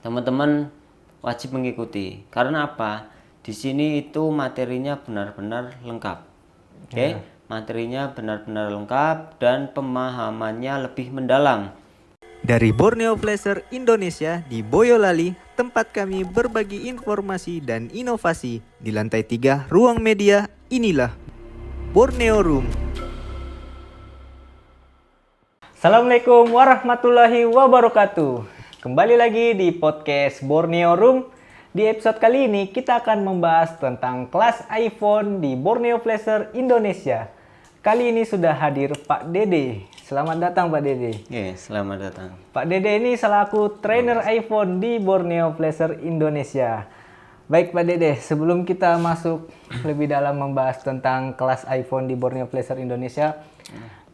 teman-teman wajib mengikuti. Karena apa? Di sini itu materinya benar-benar lengkap. Oke, materinya benar-benar lengkap dan pemahamannya lebih mendalam. Dari Borneo Placer Indonesia di Boyolali, tempat kami berbagi informasi dan inovasi di lantai 3 ruang media, inilah Borneo Room. Assalamualaikum warahmatullahi wabarakatuh. Kembali lagi di podcast Borneo Room. Di episode kali ini kita akan membahas tentang kelas iPhone di Borneo Placer Indonesia. Kali ini sudah hadir Pak Dede. Selamat datang Pak Dede. Selamat datang. Pak Dede ini selaku trainer iPhone di Borneo Placer Indonesia. Baik Pak Dede, sebelum kita masuk lebih dalam membahas tentang kelas iPhone di Borneo Placer Indonesia,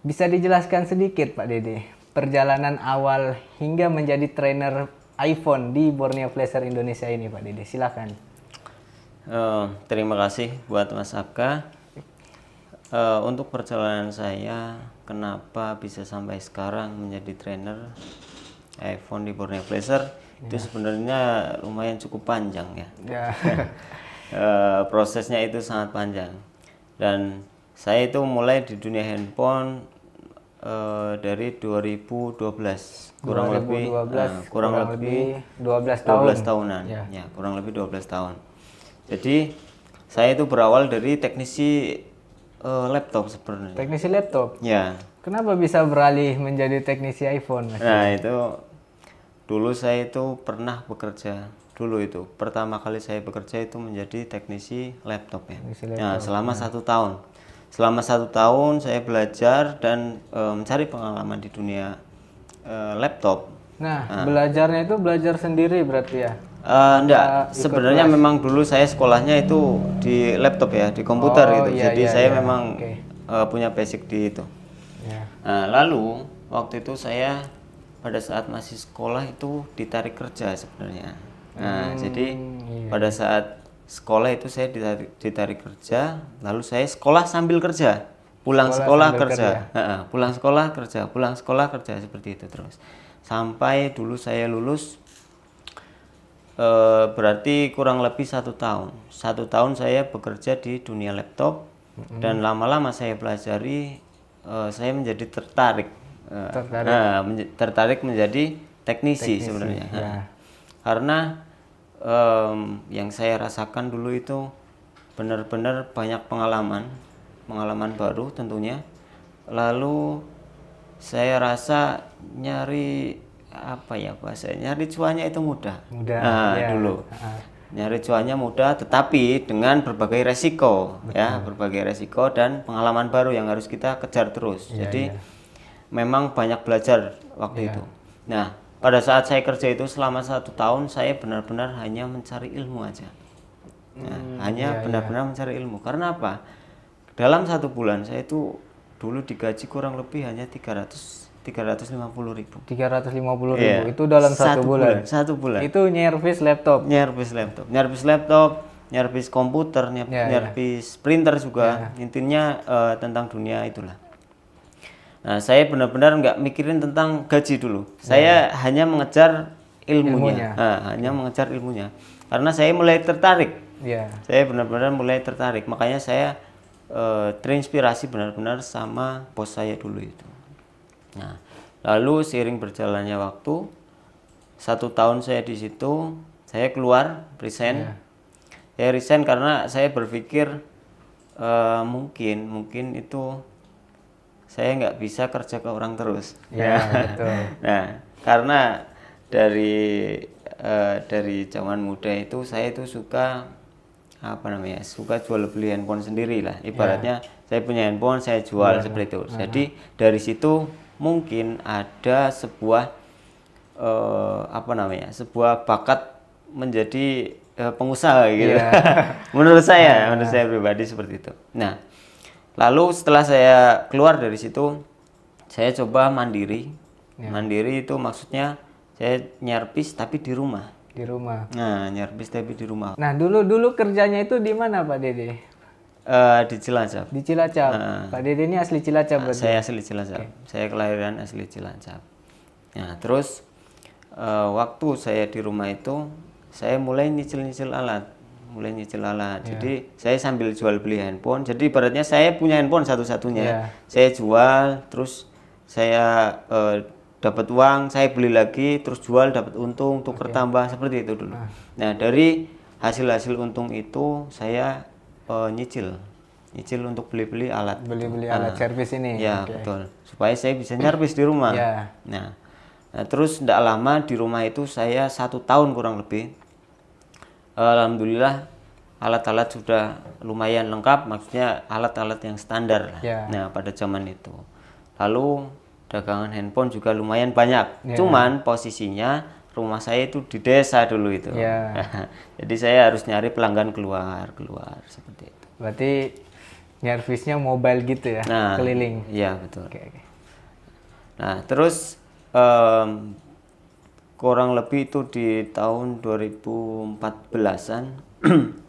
bisa dijelaskan sedikit Pak Dede, perjalanan awal hingga menjadi trainer iPhone di Borneo Placer Indonesia ini Pak Dede, silakan. Terima kasih buat Mas Abka. Untuk perjalanan saya, kenapa bisa sampai sekarang menjadi trainer iPhone di Borneo Placer, itu sebenarnya lumayan cukup panjang ya. Prosesnya itu sangat panjang. Dan saya itu mulai di dunia handphone dari 2012, kurang lebih 12 tahunan. Ya, kurang lebih 12 tahun. Jadi saya itu berawal dari teknisi laptop sebenarnya. Teknisi laptop? Ya. Kenapa bisa beralih menjadi teknisi iPhone? Nah itu dulu saya itu pernah bekerja. Dulu itu pertama kali saya bekerja itu menjadi teknisi laptop ya. Nah selama 1 tahun. Selama 1 tahun saya belajar dan mencari pengalaman di dunia laptop. Nah, belajarnya itu belajar sendiri berarti ya? Enggak, sebenarnya memang dulu saya sekolahnya itu di laptop ya, di komputer gitu. Jadi saya memang punya basic di itu. Nah, lalu waktu itu saya pada saat masih sekolah itu ditarik kerja sebenarnya. Nah, jadi pada saat sekolah itu saya ditarik kerja, lalu saya sekolah sambil kerja, pulang sekolah kerja, pulang sekolah kerja, pulang sekolah kerja, seperti itu terus. Sampai dulu saya lulus, berarti kurang lebih 1 tahun. 1 tahun saya bekerja di dunia laptop, dan lama-lama saya pelajari, saya menjadi tertarik menjadi teknisi sebenarnya. Karena yang saya rasakan dulu itu benar-benar banyak pengalaman baru tentunya. Lalu saya rasa nyari cuannya itu mudah. Dulu nyari cuannya mudah, tetapi dengan berbagai resiko. Berbagai resiko dan pengalaman baru yang harus kita kejar terus. Jadi memang banyak belajar waktu itu. Nah, pada saat saya kerja itu selama 1 tahun saya benar-benar hanya mencari ilmu aja. Benar-benar mencari ilmu. Karena apa? Dalam 1 bulan saya itu dulu digaji kurang lebih hanya 350.000. 350.000 itu dalam 1 bulan. 1 bulan. Itu nyervis laptop, nyervis komputer, nyervis printer juga. Intinya tentang dunia itulah. Nah, saya benar-benar nggak mikirin tentang gaji dulu. Saya hanya mengejar ilmunya. Hanya mengejar ilmunya. Karena saya mulai tertarik. Saya benar-benar mulai tertarik. Makanya saya terinspirasi benar-benar sama bos saya dulu itu. Nah, lalu seiring berjalannya waktu, 1 tahun saya di situ, saya keluar, resign. Saya resign karena saya berpikir mungkin itu saya nggak bisa kerja ke orang terus. Betul. Nah, karena dari zaman muda itu saya itu suka jual beli handphone sendiri lah. Ibaratnya saya punya handphone, saya jual seperti itu. Jadi dari situ mungkin ada sebuah sebuah bakat menjadi pengusaha gitu. menurut saya pribadi seperti itu. Nah, lalu setelah saya keluar dari situ, saya coba mandiri. Mandiri itu maksudnya saya nyervis tapi di rumah. Nah, nyervis tapi di rumah. Nah, dulu kerjanya itu di mana Pak Dede? Di Cilacap. Di Cilacap. Pak Dede ini asli Cilacap berarti? Saya asli Cilacap. Saya kelahiran asli Cilacap. Nah, terus waktu saya di rumah itu saya mulai nyicil alat. Jadi saya sambil jual beli handphone. Jadi ibaratnya saya punya handphone satu-satunya. Saya jual, terus saya dapat uang, saya beli lagi, terus jual dapat untung, tuker tambah seperti itu dulu. Nah dari hasil untung itu saya nyicil untuk beli alat. Beli alat servis ini. Ya betul. Supaya saya bisa nyervis di rumah. Nah, terus tidak lama di rumah itu saya 1 tahun kurang lebih. Alhamdulillah alat-alat sudah lumayan lengkap, maksudnya alat-alat yang standar. Nah pada zaman itu. Lalu dagangan handphone juga lumayan banyak. Cuman posisinya rumah saya itu di desa dulu itu. Jadi saya harus nyari pelanggan keluar seperti itu. Berarti nyervisnya mobile gitu ya, keliling. Iya betul. Nah terus kurang lebih itu di tahun 2014-an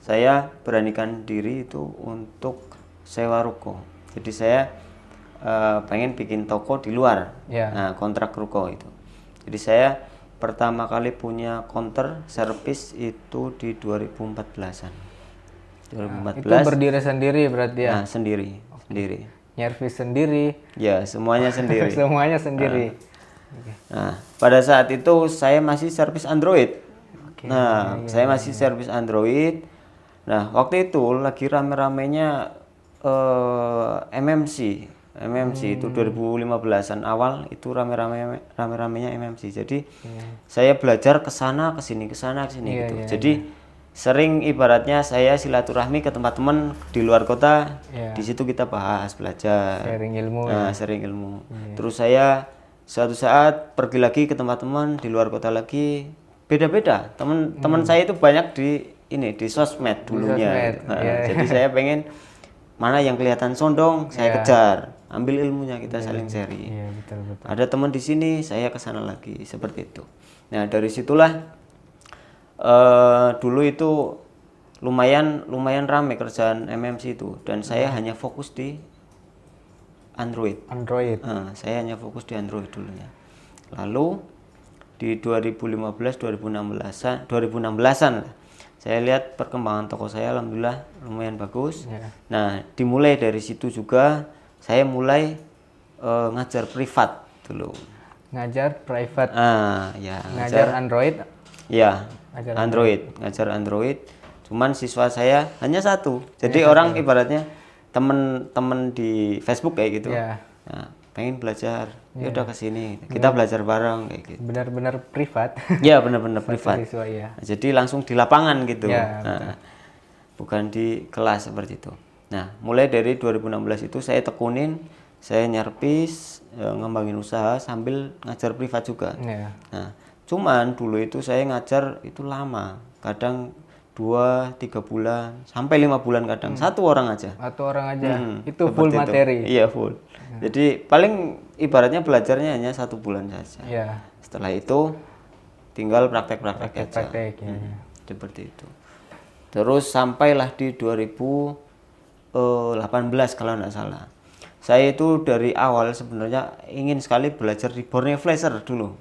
saya beranikan diri itu untuk sewa ruko. Jadi saya pengen bikin toko di luar, kontrak ruko itu. Jadi saya pertama kali punya counter servis itu di 2014-an. Itu berdiri sendiri berarti ya? Nah, sendiri. Nyervis sendiri? Ya, semuanya sendiri. Semuanya sendiri. Nah, pada saat itu saya masih servis Android. Saya masih servis Android. Nah, waktu itu lagi rame-ramenya MMC itu 2015-an awal itu rame-ramenya MMC. Jadi saya belajar ke sana ke sini gitu. Jadi sering ibaratnya saya silaturahmi ke tempat teman di luar kota. Di situ kita belajar, sharing ilmu. Terus saya suatu saat pergi lagi ke tempat teman di luar kota lagi, beda-beda. Teman saya itu banyak di sosmed dulunya. Jadi saya pengen mana yang kelihatan sondong, saya kejar, ambil ilmunya, kita saling sharing. Betul. Ada teman di sini, saya ke sana lagi, seperti itu. Nah, dari situlah dulu itu lumayan rame kerjaan MMC itu, dan saya hanya fokus di Android. Saya hanya fokus di Android dulunya. Lalu di 2016-an saya lihat perkembangan toko saya, alhamdulillah lumayan bagus. Nah, dimulai dari situ juga saya mulai ngajar privat dulu. Ngajar privat? Ngajar Android? Ya, ngajar Android. Cuman siswa saya hanya satu. Jadi orang ibaratnya temen di Facebook kayak gitu. Nah, pengen belajar, ya udah kesini, kita belajar bareng kayak gitu. Benar-benar privat. Ya benar-benar privat. Siswa, Nah, jadi langsung di lapangan gitu. Bukan di kelas seperti itu. Nah, mulai dari 2016 itu saya tekunin, saya nyervis, ngembangin usaha sambil ngajar privat juga. Nah, cuman dulu itu saya ngajar itu lama, kadang 2-3 bulan sampai 5 bulan kadang. Satu orang aja itu full materi. Iya full. Jadi paling ibaratnya belajarnya hanya 1 bulan saja. Setelah itu tinggal praktek aja. Seperti itu. Terus sampailah di 2018 kalau tidak salah. Saya itu dari awal sebenarnya ingin sekali belajar di Borneo Flasher dulu.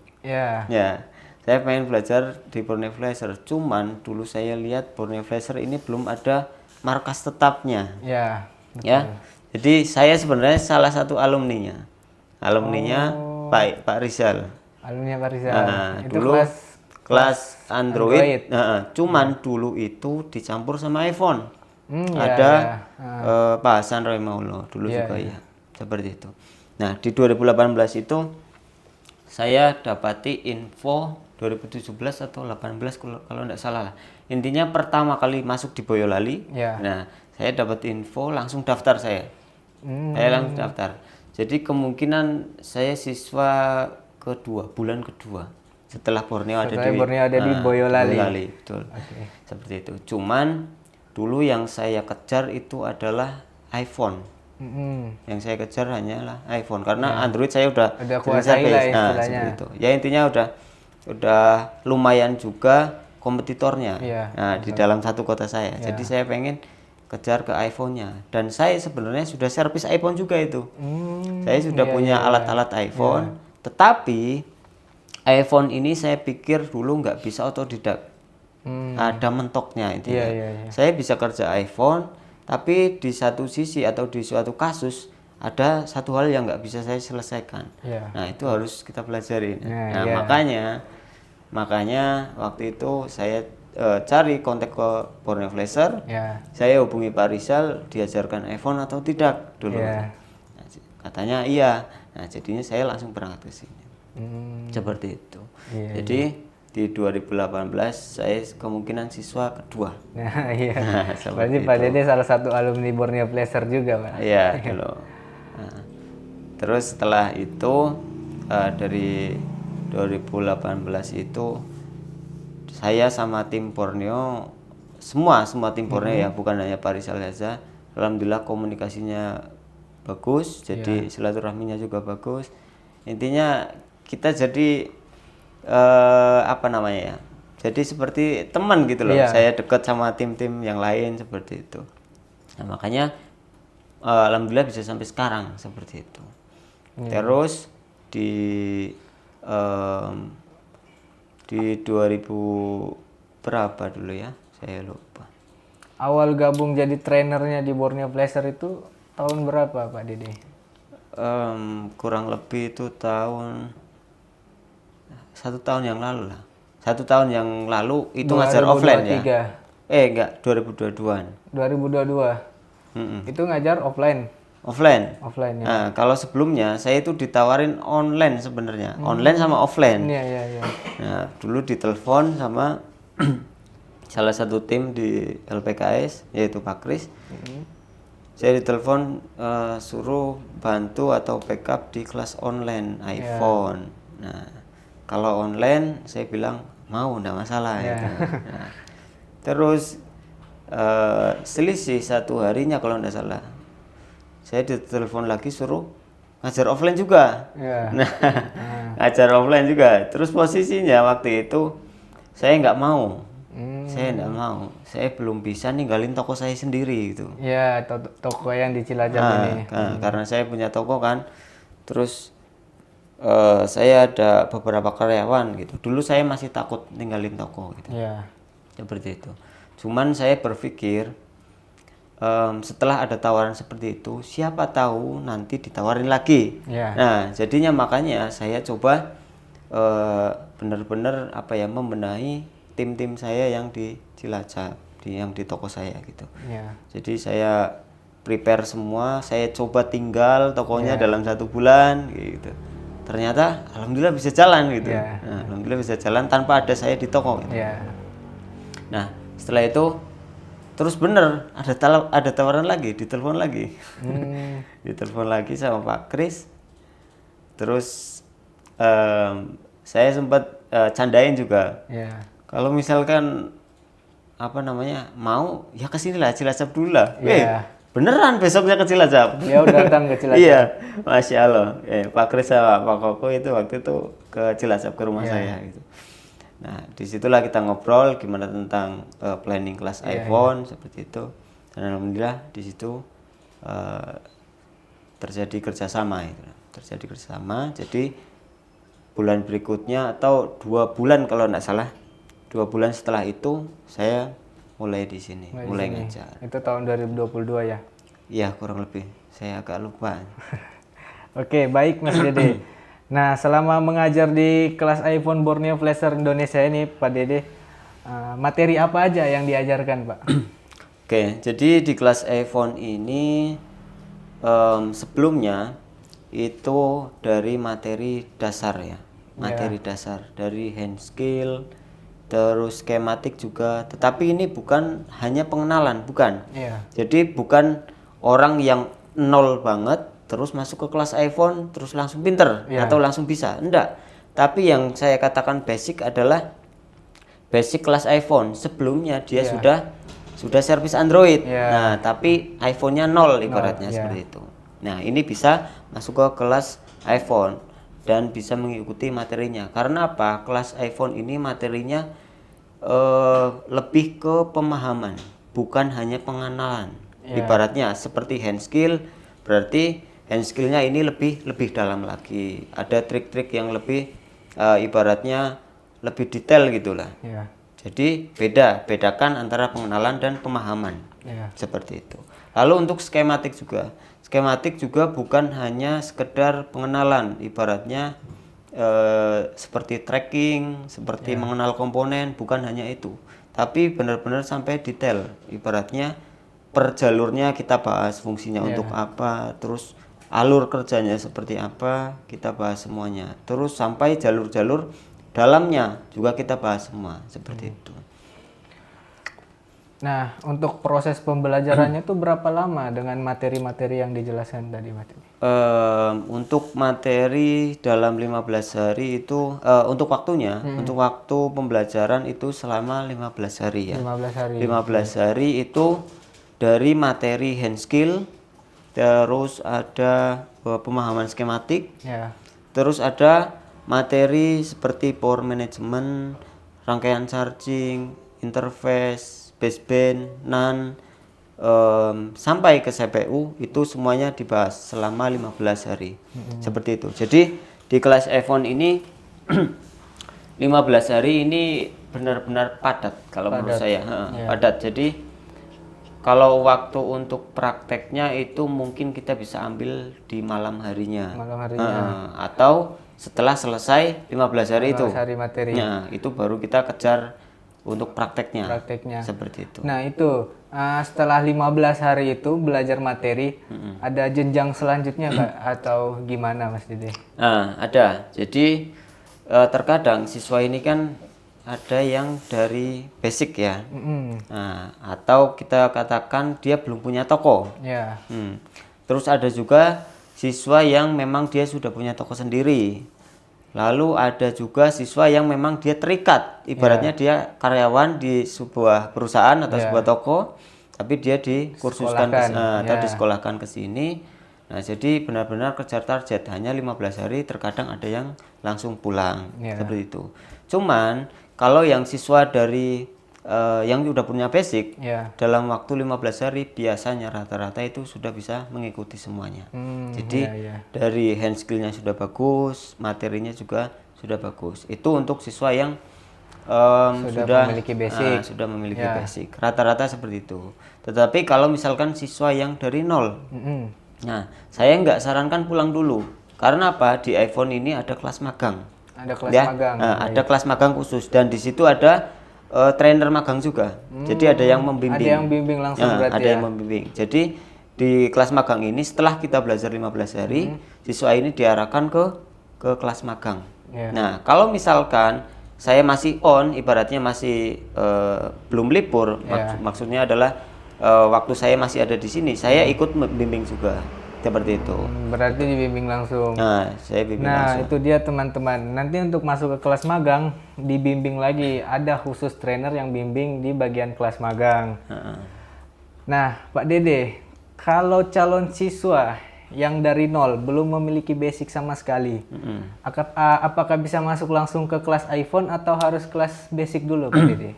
Saya pengen belajar di Borneo Flasher, cuman dulu saya lihat Borneo Flasher ini belum ada markas tetapnya. Jadi saya sebenarnya salah satu alumninya. Pak Rizal. Alumni Pak Rizal. Itu dulu kelas Android. Cuman dulu itu dicampur sama iPhone. Ada Pak Hasan Rahimahullah dulu juga ya. Seperti itu. Nah, di 2018 itu saya dapati info 2017 atau 18 kalau tidak salah lah. Intinya pertama kali masuk di Boyolali. Nah, saya dapat info langsung daftar saya. Saya langsung daftar. Jadi kemungkinan saya siswa bulan kedua setelah Borneo ada di Boyolali. Betul. Seperti itu. Cuman dulu yang saya kejar itu adalah iPhone. Yang saya kejar hanyalah iPhone karena Android saya udah kuasai lah istilahnya. Seperti itu. Ya intinya udah lumayan juga kompetitornya. Di dalam satu kota saya. Jadi saya pengen kejar ke iPhone-nya, dan saya sebenarnya sudah servis iPhone juga itu. Saya sudah punya alat-alat iPhone, tetapi iPhone ini saya pikir dulu nggak bisa otodidak. Ada mentoknya intinya. Saya bisa kerja iPhone, tapi di satu sisi atau di suatu kasus ada satu hal yang nggak bisa saya selesaikan. Nah itu harus kita pelajarin. Makanya waktu itu saya cari kontak ke Borneo Flasher. Saya hubungi Pak Rizal, diajarkan iPhone atau tidak dulu. Nah, katanya iya. Nah jadinya saya langsung berangkat ke sini. Seperti itu. Jadi di 2018 saya kemungkinan siswa kedua. Nah, berarti Pak Dede salah satu alumni Borneo Flasher juga, Pak. Iya, dulu. Nah, terus setelah itu dari 2018 itu saya sama tim Borneo, semua tim Borneo ya, bukan hanya Pak Rizal saja. Alhamdulillah komunikasinya bagus, jadi silaturahminya juga bagus. Intinya kita jadi apa namanya ya, jadi seperti teman gitu loh. Saya dekat sama tim-tim yang lain seperti itu. Nah makanya alhamdulillah bisa sampai sekarang seperti itu. Terus di 2000 berapa dulu ya, saya lupa. Awal gabung jadi trainernya di Borneo Flasher itu tahun berapa Pak Dede? Kurang lebih itu satu tahun yang lalu lah. 1 tahun yang lalu itu ngajar offline ya. Enggak, 2022-an. 2022. Itu ngajar offline. Offline ya. Nah, kalau sebelumnya saya itu ditawarin online sebenarnya. Online sama offline. Iya. Nah, dulu ditelepon sama salah satu tim di LPKS yaitu Pak Kris. Saya ditelepon suruh bantu atau backup di kelas online iPhone. Nah, kalau online saya bilang mau, enggak masalah gitu. Nah, terus selisih 1 harinya kalau enggak salah, saya ditelepon lagi suruh ngajar offline juga. Nah, ngajar offline juga. Terus posisinya waktu itu saya nggak mau. Saya belum bisa ninggalin toko saya sendiri gitu. Iya, toko yang di Cilacap ini. Karena saya punya toko kan. Terus saya ada beberapa karyawan gitu. Dulu saya masih takut ninggalin toko gitu. Seperti itu. Cuman saya berpikir setelah ada tawaran seperti itu, siapa tahu nanti ditawarin lagi. Nah, jadinya makanya saya coba benar-benar membenahi tim-tim saya yang di Cilacap, yang di toko saya gitu. Jadi saya prepare semua, saya coba tinggal tokonya dalam 1 bulan gitu. Ternyata alhamdulillah bisa jalan gitu. Nah, alhamdulillah bisa jalan tanpa ada saya di toko gitu. Nah, setelah itu terus bener ada tawaran lagi, ditelepon lagi. Ditelepon lagi sama Pak Kris. Terus saya sempat candain juga. Kalau misalkan mau ya kesinilah Cilacap dulu lah. Beneran besoknya ke Cilacap. Ya udah datang ke Cilacap. Iya, Masya Allah. Pak Kris sama Pak Koko itu waktu itu ke Cilacap ke rumah saya gitu. Nah, disitulah kita ngobrol gimana tentang planning kelas iPhone seperti itu. Dan alhamdulillah di situ terjadi kerjasama itu. Jadi bulan berikutnya atau 2 bulan kalau nggak salah, 2 bulan setelah itu saya mulai di sini, mulai ngajar. Itu tahun 2022 ya? Iya, kurang lebih. Saya agak lupa. Oke, baik Mas Dede. Nah, selama mengajar di kelas iPhone Borneo Flasher Indonesia ini, Pak Dede, materi apa aja yang diajarkan, Pak? Oke, jadi di kelas iPhone ini sebelumnya itu dari materi dasar ya. Materi dasar dari hand skill, terus skematik juga, tetapi ini bukan hanya pengenalan, bukan. Jadi bukan orang yang nol banget terus masuk ke kelas iPhone terus langsung pinter atau langsung bisa, enggak. Tapi yang saya katakan basic adalah basic kelas iPhone. Sebelumnya dia sudah servis Android. Nah, tapi iPhone-nya nol ibaratnya seperti itu. Nah, ini bisa masuk ke kelas iPhone dan bisa mengikuti materinya. Karena apa? Kelas iPhone ini materinya lebih ke pemahaman, bukan hanya pengenalan. Ibaratnya seperti hand skill, berarti hand skill-nya ini lebih dalam lagi. Ada trik-trik yang lebih ibaratnya lebih detail gitulah. Ya. Jadi bedakan antara pengenalan dan pemahaman. Ya. Seperti itu. Lalu untuk skematik juga bukan hanya sekedar pengenalan, ibaratnya seperti tracking, seperti mengenal komponen, bukan hanya itu. Tapi benar-benar sampai detail, ibaratnya per jalurnya kita bahas fungsinya untuk apa, terus alur kerjanya seperti apa, kita bahas semuanya. Terus sampai jalur-jalur dalamnya juga kita bahas semua, seperti itu. Nah, untuk proses pembelajarannya itu berapa lama dengan materi-materi yang dijelaskan tadi, Mas? Untuk materi dalam 15 hari itu untuk waktunya, untuk waktu pembelajaran itu selama 15 hari ya. 15 hari. 15 hari itu dari materi hand skill, terus ada pemahaman skematik, Ya. terus ada materi seperti power management, rangkaian charging, interface, baseband, NAND, sampai ke CPU itu semuanya dibahas selama 15 hari. Seperti itu. Jadi di kelas iPhone ini 15 hari ini benar-benar padat kalau menurut saya. Padat. Jadi kalau waktu untuk prakteknya itu mungkin kita bisa ambil di malam harinya. Atau setelah selesai 15 hari itu. 15 hari materi. Nah, itu baru kita kejar untuk prakteknya. Seperti itu. Nah, itu setelah 15 hari itu belajar materi, ada jenjang selanjutnya Kak atau gimana Mas Dede? Nah, ada. Jadi terkadang siswa ini kan ada yang dari basic ya. Nah, atau kita katakan dia belum punya toko. Ya. Terus ada juga siswa yang memang dia sudah punya toko sendiri. Lalu ada juga siswa yang memang dia terikat, ibaratnya dia karyawan di sebuah perusahaan atau sebuah toko, tapi dia dikursuskan atau disekolahkan ke sini. Nah, jadi benar-benar kejar target, hanya 15 hari, terkadang ada yang langsung pulang, seperti itu. Cuman kalau yang siswa dari yang sudah punya basic, dalam waktu 15 hari biasanya rata-rata itu sudah bisa mengikuti semuanya. Jadi dari hand skillnya sudah bagus, materinya juga sudah bagus. Itu untuk siswa yang sudah memiliki basic. Sudah memiliki basic. Rata-rata seperti itu. Tetapi kalau misalkan siswa yang dari nol, nah saya nggak sarankan pulang dulu. Karena apa? Di iPhone ini ada kelas magang. Ada kelas magang. Ada kelas magang khusus dan di situ ada trainer magang juga. Jadi ada yang membimbing. Ada yang bimbing langsung berarti. Ada yang membimbing. Jadi di kelas magang ini setelah kita belajar 15 hari, siswa ini diarahkan ke kelas magang. Nah, kalau misalkan saya masih on, ibaratnya masih belum libur, maksudnya adalah waktu saya masih ada di sini, saya ikut membimbing juga. Seperti itu. Berarti dibimbing langsung. Nah, saya bimbing langsung. Itu dia teman-teman. Nanti untuk masuk ke kelas magang dibimbing lagi. Ada khusus trainer yang bimbing di bagian kelas magang. Nah, Pak Dede, kalau calon siswa yang dari nol belum memiliki basic sama sekali, apakah bisa masuk langsung ke kelas iPhone atau harus kelas basic dulu, Pak Dede?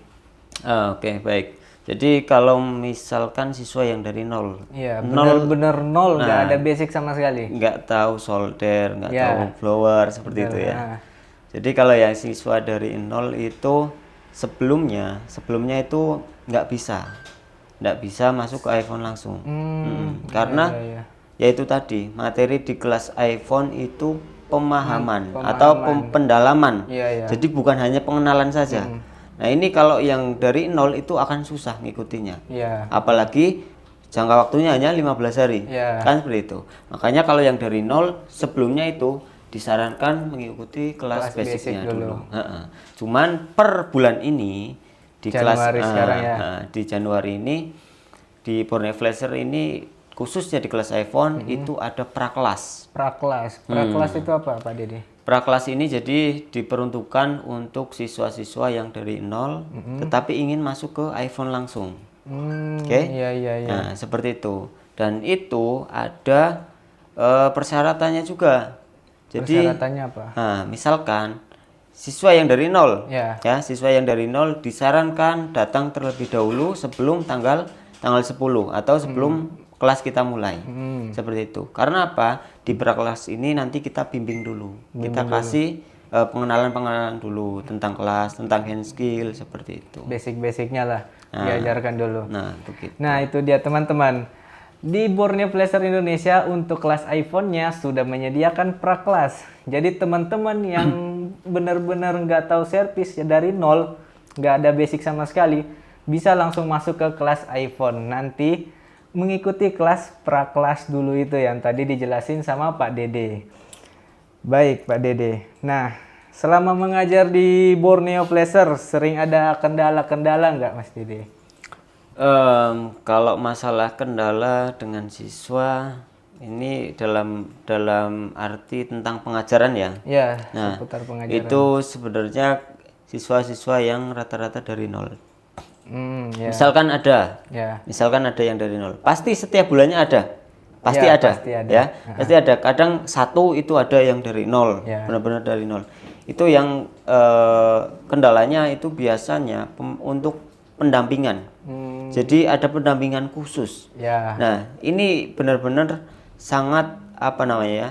Oke, baik. Jadi kalau misalkan siswa yang dari nol, benar-benar nol, nggak ada basic sama sekali, nggak tahu solder, nggak tahu blower, seperti itu ya. Jadi kalau yang siswa dari nol itu sebelumnya itu nggak bisa masuk ke iPhone langsung, karena yaitu tadi materi di kelas iPhone itu pemahaman atau pendalaman. Jadi bukan hanya pengenalan saja. Nah, ini kalau yang dari nol itu akan susah ngikutinya. Apalagi jangka waktunya hanya 15 hari. Kan seperti itu. Makanya kalau yang dari nol sebelumnya itu disarankan mengikuti kelas basicnya dulu. Cuman per bulan ini di Januari sekarang di Januari ini di Borneo Flasher ini khususnya di kelas iPhone itu ada prakelas. Prakelas itu apa, Pak Dede? Prakelas ini jadi diperuntukkan untuk siswa-siswa yang dari nol tetapi ingin masuk ke iPhone langsung. Nah, seperti itu. Dan itu ada persyaratannya juga. Jadi persyaratannya apa? Nah, misalkan siswa yang dari nol, siswa yang dari nol disarankan datang terlebih dahulu sebelum tanggal 10 atau sebelum kelas kita mulai. Seperti itu. Karena apa? Di prakelas ini nanti kita bimbing dulu. Kita kasih pengenalan dulu tentang kelas, tentang hand skill seperti itu. Basic-basicnya lah diajarkan dulu. Nah, begitu. Nah, itu dia teman-teman. Di Borneo Placer Indonesia untuk kelas iPhone-nya sudah menyediakan prakelas. Jadi teman-teman yang benar-benar nggak tahu servis ya dari nol, nggak ada basic sama sekali, bisa langsung masuk ke kelas iPhone. Nanti mengikuti kelas prakelas dulu itu yang tadi dijelasin sama Pak Dede. Baik Pak Dede. Nah, selama mengajar di Borneo Placer sering ada kendala-kendala nggak Mas Dede? Kalau masalah kendala dengan siswa ini dalam arti tentang pengajaran ya. Ya, Nah, seputar pengajaran. itu sebenarnya siswa-siswa yang rata-rata dari nol. Ya. Misalkan ada, Ya. misalkan ada yang dari nol, pasti setiap bulannya ada, pasti Ya, ada, pasti ada. ya, pasti ada. Kadang satu itu ada yang dari nol, Ya. benar-benar dari nol. Itu yang kendalanya itu biasanya untuk pendampingan. Jadi ada pendampingan khusus. Ya. Nah, ini benar-benar sangat apa namanya ya,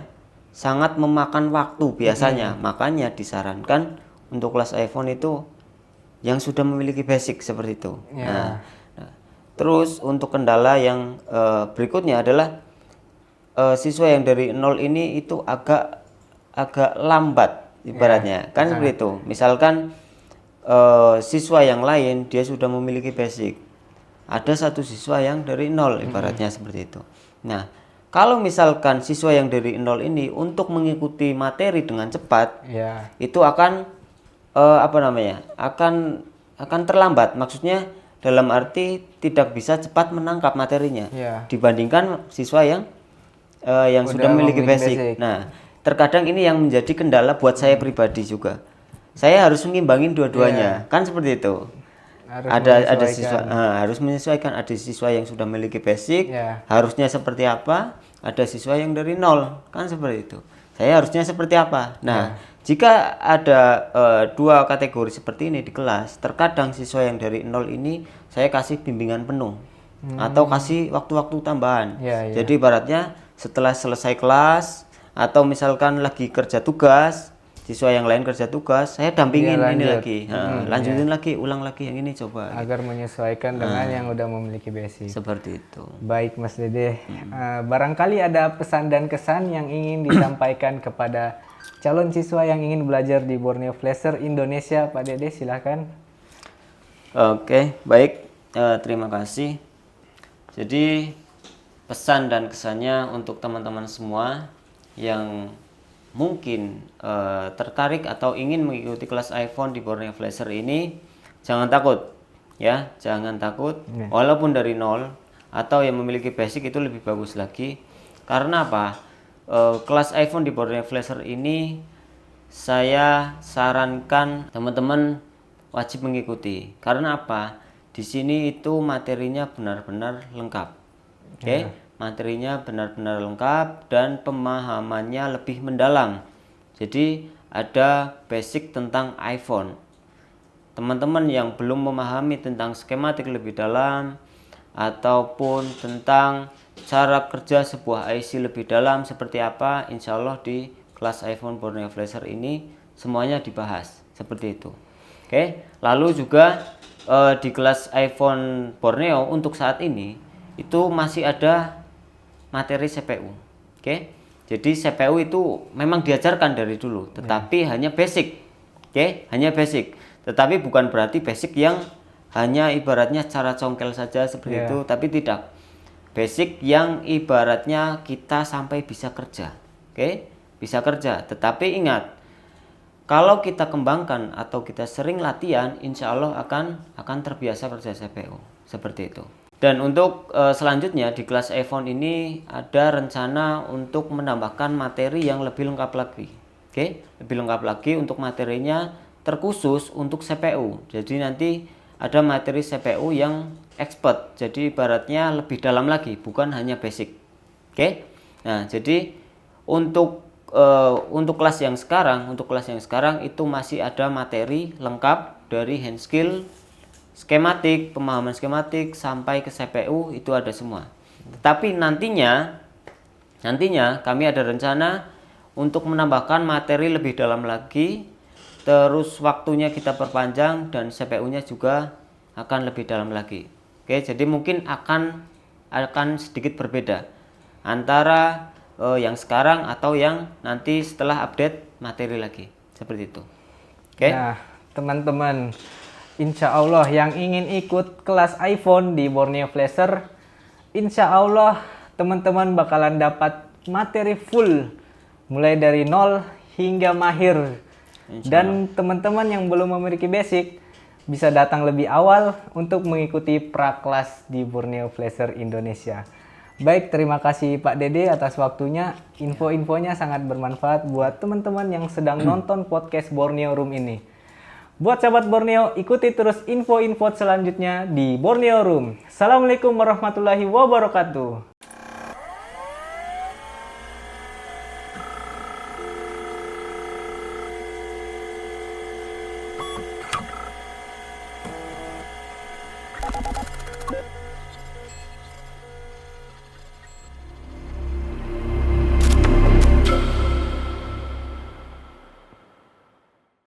sangat memakan waktu biasanya. Makanya disarankan untuk kelas iPhone itu yang sudah memiliki basic seperti itu. Ya. Nah, terus untuk kendala yang berikutnya adalah siswa yang dari nol ini itu agak lambat ibaratnya, kan seperti itu. Misalkan siswa yang lain dia sudah memiliki basic, ada satu siswa yang dari nol ibaratnya seperti itu. Nah, kalau misalkan siswa yang dari nol ini untuk mengikuti materi dengan cepat, Ya. itu akan apa namanya, akan terlambat. Maksudnya dalam arti tidak bisa cepat menangkap materinya Ya. dibandingkan siswa yang sudah memiliki basic. Nah, terkadang ini yang menjadi kendala buat saya pribadi juga. Saya harus mengimbangin dua-duanya, kan seperti itu. Ada siswa harus menyesuaikan, ada siswa yang sudah memiliki basic, harusnya seperti apa, ada siswa yang dari nol, kan seperti itu. Saya harusnya seperti apa. Nah, jika ada dua kategori seperti ini di kelas, terkadang siswa yang dari nol ini saya kasih bimbingan penuh atau kasih waktu-waktu tambahan. Jadi ibaratnya setelah selesai kelas atau misalkan lagi kerja tugas, siswa yang lain kerja tugas, saya dampingin ini lagi, lanjutin lagi, ulang lagi yang ini coba. Agar menyesuaikan dengan yang udah memiliki basic. Seperti itu. Baik Mas Dede, barangkali ada pesan dan kesan yang ingin disampaikan kepada calon siswa yang ingin belajar di Borneo Placer Indonesia, Pak Dede, silakan. Oke, baik, terima kasih. Jadi pesan dan kesannya untuk teman-teman semua yang mungkin tertarik atau ingin mengikuti kelas iPhone di Borneo Placer ini, jangan takut ya, jangan takut. Walaupun dari nol atau yang memiliki basic itu lebih bagus lagi. Karena apa? Kelas iPhone di Borneo Placer ini saya sarankan teman-teman wajib mengikuti. Karena apa? Di sini itu materinya benar-benar lengkap. Oke? Materinya benar-benar lengkap dan pemahamannya lebih mendalam. Jadi ada basic tentang iPhone. Teman-teman yang belum memahami tentang skematik lebih dalam ataupun tentang cara kerja sebuah IC lebih dalam seperti apa, insya Allah di kelas iPhone Borneo Placer ini semuanya dibahas seperti itu. Oke, lalu juga di kelas iPhone Borneo untuk saat ini itu masih ada materi CPU. Oke. Jadi CPU itu memang diajarkan dari dulu, tetapi hanya basic. Oke, hanya basic. Tetapi bukan berarti basic yang hanya ibaratnya cara congkel saja seperti itu, tapi tidak. Basic yang ibaratnya kita sampai bisa kerja. Oke, bisa kerja. Tetapi ingat, kalau kita kembangkan atau kita sering latihan, insya Allah akan terbiasa kerja CPU. Seperti itu. Dan untuk selanjutnya di kelas iPhone ini ada rencana untuk menambahkan materi yang lebih lengkap lagi. Oke, lebih lengkap lagi untuk materinya terkhusus untuk CPU. Jadi nanti ada materi CPU yang expert. Jadi ibaratnya lebih dalam lagi, bukan hanya basic. Oke. Nah, jadi untuk kelas yang sekarang itu masih ada materi lengkap dari hand skill, skematik, pemahaman skematik sampai ke CPU itu ada semua. Tetapi nantinya kami ada rencana untuk menambahkan materi lebih dalam lagi, terus waktunya kita perpanjang dan CPU-nya juga akan lebih dalam lagi. Oke, jadi mungkin akan sedikit berbeda antara yang sekarang atau yang nanti setelah update materi lagi, seperti itu. Oke. Nah, teman-teman, insya Allah yang ingin ikut kelas iPhone di Borneo Flasher, insya Allah teman-teman bakalan dapat materi full mulai dari nol hingga mahir. Dan teman-teman yang belum memiliki basic bisa datang lebih awal untuk mengikuti pra-kelas di Borneo Flasher Indonesia. Baik, terima kasih Pak Dede atas waktunya. Info-infonya sangat bermanfaat buat teman-teman yang sedang nonton podcast Borneo Room ini. Buat sahabat Borneo, ikuti terus info-info selanjutnya di Borneo Room. Assalamualaikum warahmatullahi wabarakatuh.